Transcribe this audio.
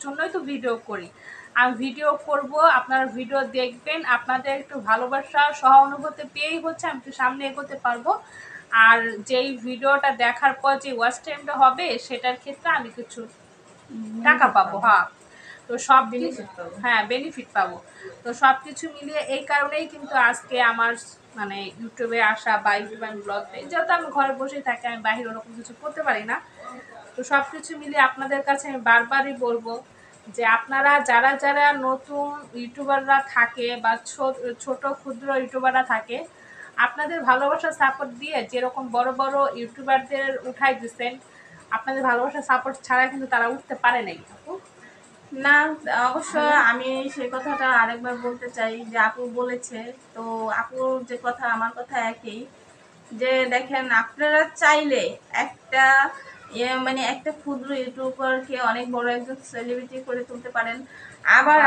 জন্যই তো ভিডিও করি। আমি ভিডিও করব, আপনারা ভিডিও দেখবেন, আপনাদের একটু ভালোবাসা সহানুভূতি পেয়েই হচ্ছে আমি একটু সামনে এগোতে পারবো। আর যেই ভিডিওটা দেখার পর যে ওয়াচ টাইমটা হবে সেটার ক্ষেত্রে আমি কিছু টাকা পাবো। হ্যাঁ, তো সব হ্যাঁ বেনিফিট পাবো। তো সব কিছু মিলিয়ে এই কারণেই কিন্তু আজকে আমার মানে ইউটিউবে আসা বা ইউটিউবে আমি ব্লগ দিই, যেহেতু আমি ঘরে বসে থাকি, আমি বাইরে ওরকম কিছু করতে পারি না। তো সব কিছু মিলিয়ে আপনাদের কাছে আমি বারবারই বলবো যে আপনারা যারা যারা নতুন ইউটিউবাররা থাকে বা ছোট ক্ষুদ্র ইউটিউবাররা থাকে, আপনাদের ভালোবাসা সাপোর্ট দিয়ে যেরকম বড় বড় ইউটিউবারদের উঠাই দিচ্ছেন, আপনাদের ভালোবাসা সাপোর্ট ছাড়া কিন্তু তারা উঠতে পারে নাই। আপু না, অবশ্য আমি সেই কথাটা আরেকবার বলতে চাই যে আপু বলেছে, তো আপুর যে কথা আমার কথা একই, যে দেখেন আপনারা চাইলে একটা মানে একটা ক্ষুদ্র ইউটিউবারকে অনেক বড় একজন সেলিব্রিটি করে তুলতে পারেন। আবার